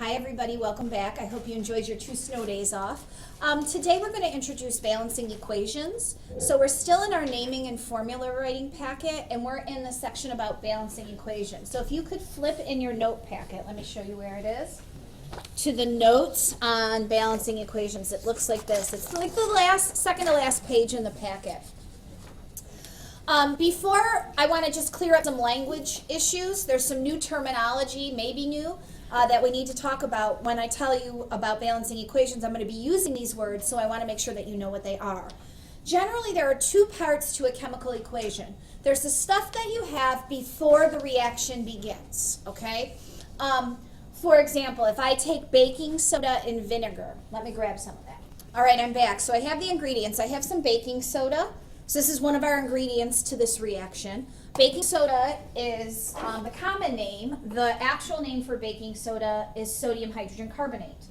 Hi everybody, welcome back. I hope you enjoyed your 2 snow days off. Today we're going to introduce balancing equations. So we're still in our naming and formula writing packet, and we're in the section about balancing equations. So if you could flip in your note packet, let me show you where it is, to the notes on balancing equations. It looks like this. It's like the second to last page in the packet. Before, I want to just clear up some language issues. There's some new terminology, maybe new, that we need to talk about. When I tell you about balancing equations, I'm going to be using these words, so I want to make sure that you know what they are. Generally, there are 2 parts to a chemical equation. There's the stuff that you have before the reaction begins, okay? For example, if I take baking soda and vinegar, let me grab some of that. All right, I'm back. So I have the ingredients. I have some baking soda. So this is one of our ingredients to this reaction. Baking soda is the common name. The actual name for baking soda is sodium hydrogen carbonate.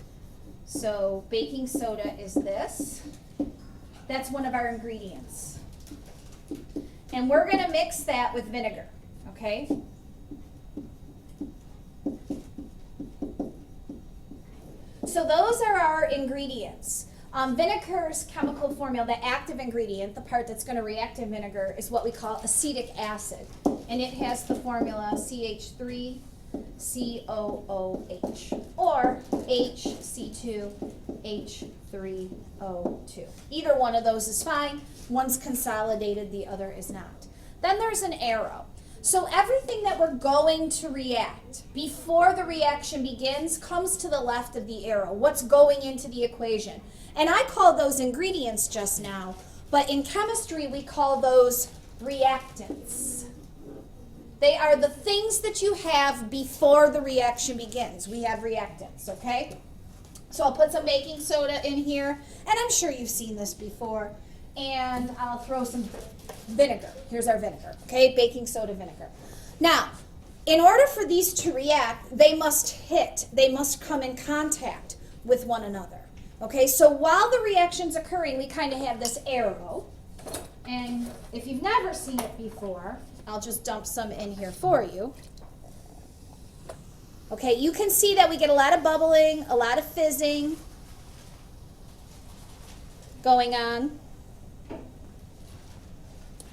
So baking soda is this. That's one of our ingredients. And we're going to mix that with vinegar, okay? So those are our ingredients. Vinegar's chemical formula, the active ingredient, the part that's going to react in vinegar, is what we call acetic acid. And it has the formula CH3COOH or HC2H3O2. Either one of those is fine. One's consolidated, the other is not. Then there's an arrow. So everything that we're going to react before the reaction begins comes to the left of the arrow. What's going into the equation? And I called those ingredients just now, but in chemistry we call those reactants. They are the things that you have before the reaction begins. We have reactants, okay? So I'll put some baking soda in here, and I'm sure you've seen this before, and I'll throw some vinegar. Here's our vinegar, okay? Baking soda vinegar. Now, in order for these to react, they must come in contact with one another. Okay, so while the reaction's occurring, we kind of have this arrow. And if you've never seen it before, I'll just dump some in here for you. Okay, you can see that we get a lot of bubbling, a lot of fizzing going on.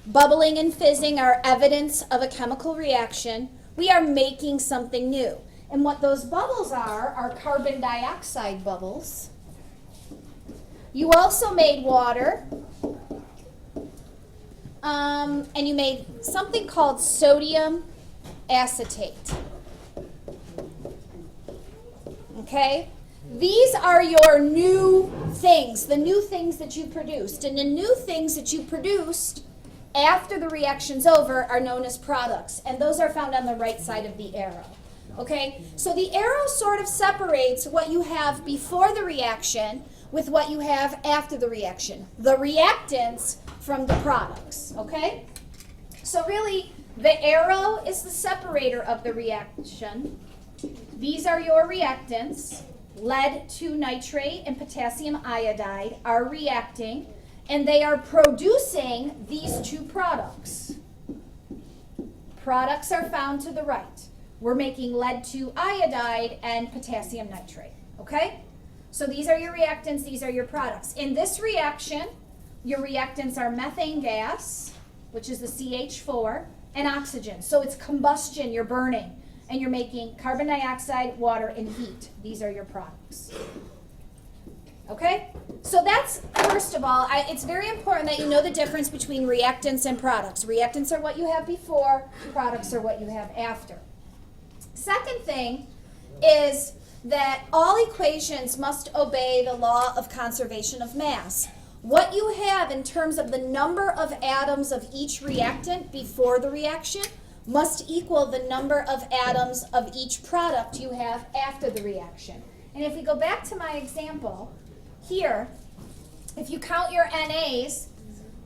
Bubbling and fizzing are evidence of a chemical reaction. We are making something new. And what those bubbles are carbon dioxide bubbles. You also made water, and you made something called sodium acetate. Okay? These are your new things, the new things that you produced. And the new things that you produced after the reaction's over are known as products, and those are found on the right side of the arrow. Okay? So the arrow sort of separates what you have before the reaction with what you have after the reaction. The reactants from the products, okay? So really, the arrow is the separator of the reaction. These are your reactants. Lead 2 nitrate and potassium iodide are reacting, and they are producing these 2 products. Products are found to the right. We're making lead 2 iodide and potassium nitrate, okay? So these are your reactants, these are your products. In this reaction, your reactants are methane gas, which is the CH4, and oxygen. So it's combustion, you're burning, and you're making carbon dioxide, water, and heat. These are your products. Okay? So that's, first of all, it's very important that you know the difference between reactants and products. Reactants are what you have before, products are what you have after. Second thing is that all equations must obey the law of conservation of mass. What you have in terms of the number of atoms of each reactant before the reaction must equal the number of atoms of each product you have after the reaction. And if we go back to my example, here, if you count your NAs,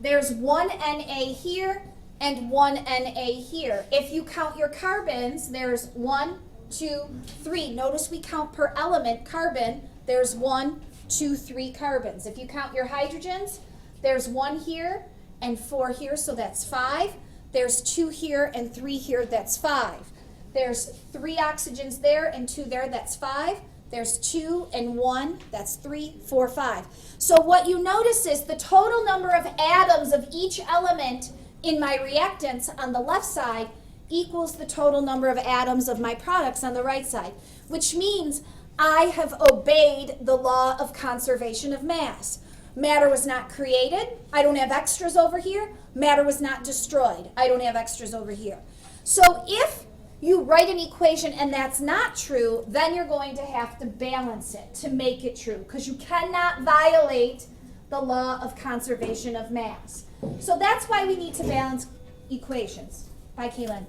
there's 1 Na here and 1 Na here. If you count your carbons, there's 1, 2, 3. Notice we count per element carbon. There's 1, 2, 3 carbons. If you count your hydrogens, there's 1 here and 4 here, so that's 5. There's 2 here and 3 here, that's 5. There's 3 oxygens there and 2 there, that's 5. There's 2 and 1, that's 3, 4, 5. So what you notice is the total number of atoms of each element in my reactants on the left side equals the total number of atoms of my products on the right side, which means I have obeyed the law of conservation of mass. Matter was not created. I don't have extras over here. Matter was not destroyed. I don't have extras over here. So if you write an equation and that's not true, then you're going to have to balance it to make it true, because you cannot violate the law of conservation of mass. So that's why we need to balance equations. Bye, Kaylin.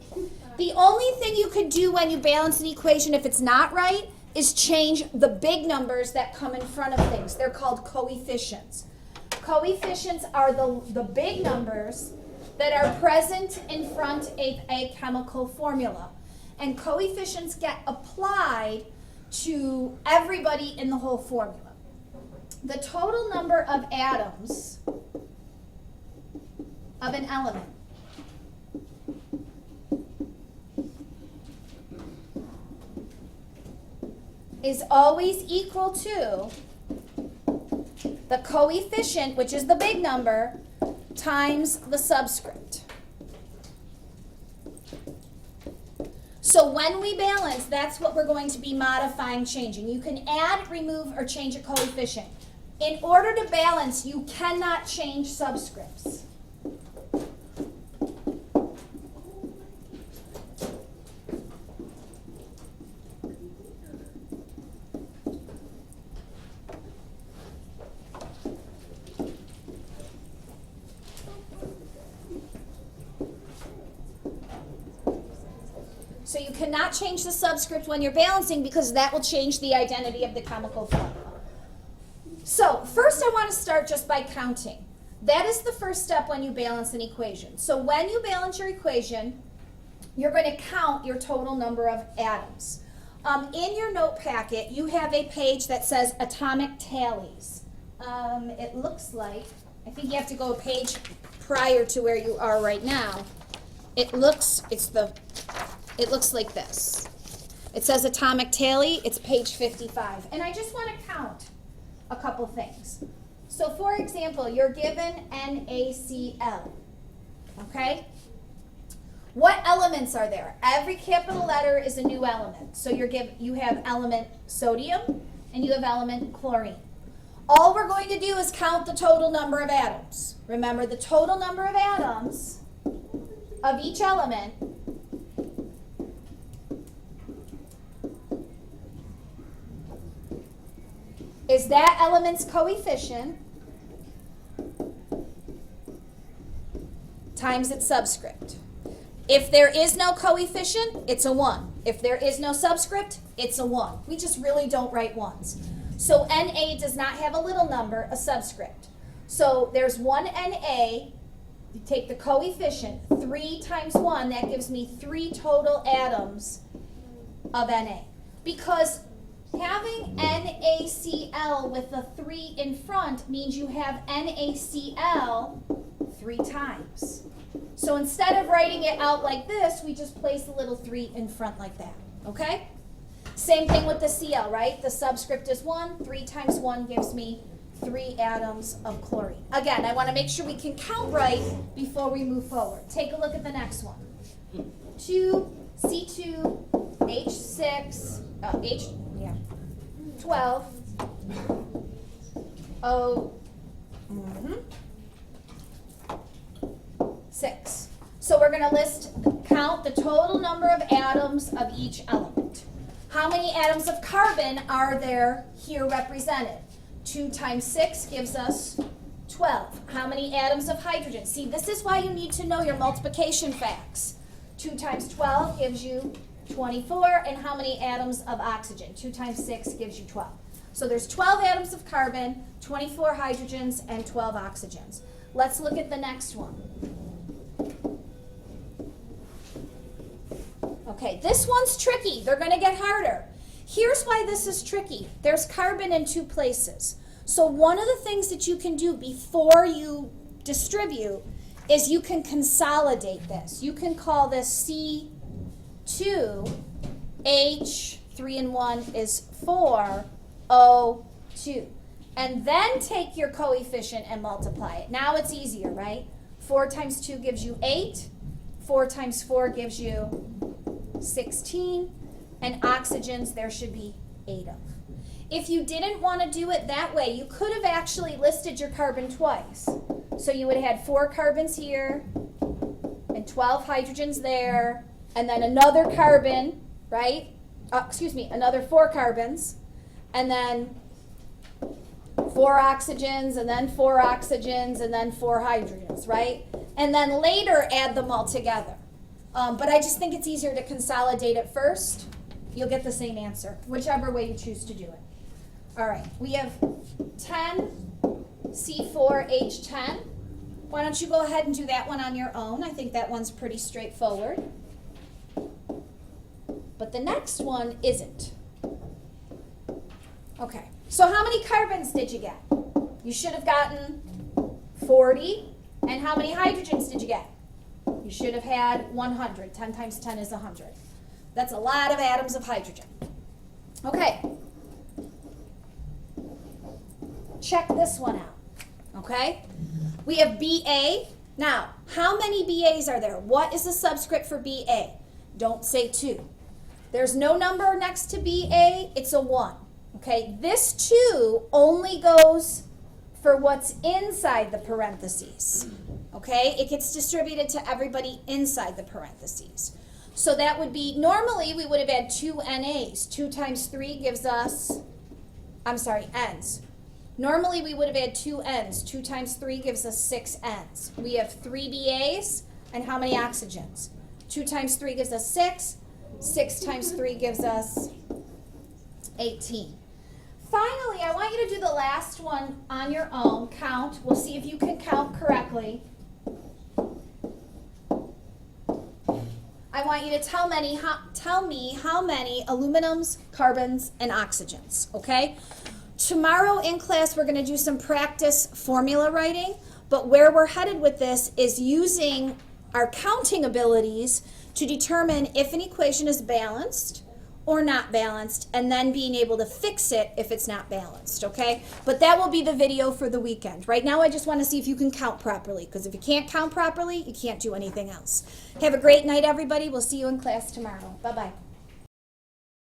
The only thing you could do when you balance an equation if it's not right is change the big numbers that come in front of things. They're called coefficients. Coefficients are the big numbers that are present in front of a chemical formula. And coefficients get applied to everybody in the whole formula. The total number of atoms of an element is always equal to the coefficient, which is the big number, times the subscript. So when we balance, that's what we're going to be modifying, changing. You can add, remove, or change a coefficient. In order to balance, you cannot change subscripts. So you cannot change the subscript when you're balancing, because that will change the identity of the chemical formula. So first I want to start just by counting. That is the first step when you balance an equation. So when you balance your equation, you're going to count your total number of atoms. In your note packet, you have a page that says atomic tallies. It looks like, I think you have to go a page prior to where you are right now. It looks like this. It says atomic tally, it's page 55. And I just want to count a couple things. So for example, you're given NaCl, okay? What elements are there? Every capital letter is a new element. So you have element sodium and you have element chlorine. All we're going to do is count the total number of atoms. Remember, the total number of atoms of each element is that element's coefficient times its subscript. If there is no coefficient, it's a 1. If there is no subscript, it's a 1. We just really don't write 1s. So Na does not have a little number, a subscript. So there's 1 Na. You take the coefficient, 3 times 1, that gives me 3 total atoms of Na. Because having NaCl with the 3 in front means you have NaCl 3 times. So instead of writing it out like this, we just place a little 3 in front like that, okay? Same thing with the Cl, right? The subscript is 1, 3 times 1 gives me 3 atoms of chlorine. Again, I want to make sure we can count right before we move forward. Take a look at the next one. 2C2H6, 12, O, 6. So we're going to count the total number of atoms of each element. How many atoms of carbon are there here represented? 2 times 6 gives us 12. How many atoms of hydrogen? See, this is why you need to know your multiplication facts. 2 times 12 gives you 24. And how many atoms of oxygen? 2 times 6 gives you 12. So there's 12 atoms of carbon, 24 hydrogens, and 12 oxygens. Let's look at the next one. Okay, this one's tricky. They're going to get harder. Here's why this is tricky. There's carbon in 2 places. So one of the things that you can do before you distribute is you can consolidate this. You can call this C2H12. 3 and 1 is 4, O2. And then take your coefficient and multiply it. Now it's easier, right? 4 times 2 gives you 8. 4 times 4 gives you 16. And oxygens there should be 8 of. If you didn't want to do it that way, you could have actually listed your carbon twice. So you would have had 4 carbons here and 12 hydrogens there, and then another carbon, right? Another 4 carbons, and then 4 oxygens, and then 4 oxygens, and then 4 hydrogens, right? And then later add them all together. But I just think it's easier to consolidate it first. You'll get the same answer, whichever way you choose to do it. All right, we have 10C4H10. Why don't you go ahead and do that one on your own? I think that one's pretty straightforward. But the next one isn't. Okay, so how many carbons did you get? You should have gotten 40. And how many hydrogens did you get? You should have had 100. 10 times 10 is 100. That's a lot of atoms of hydrogen. Okay. Check this one out. Okay? We have BA. Now, how many BAs are there? What is the subscript for BA? Don't say 2. There's no number next to BA. It's a 1. Okay? This 2 only goes for what's inside the parentheses. Okay? It gets distributed to everybody inside the parentheses. So that would be, normally we would have had 2 NAs. 2 times 3 gives us, Ns. Normally we would have had 2 Ns. 2 times 3 gives us 6 Ns. We have 3 BAs, and how many oxygens? 2 times 3 gives us 6. 6 times 3 gives us 18. Finally, I want you to do the last one on your own. Count. We'll see if you can count correctly. I want you to tell me how many aluminums, carbons, and oxygens, okay? Tomorrow in class, we're going to do some practice formula writing, but where we're headed with this is using our counting abilities to determine if an equation is balanced or not balanced, and then being able to fix it if it's not balanced, okay? But that will be the video for the weekend. Right now, I just want to see if you can count properly, because if you can't count properly, you can't do anything else. Have a great night, everybody. We'll see you in class tomorrow. Bye-bye.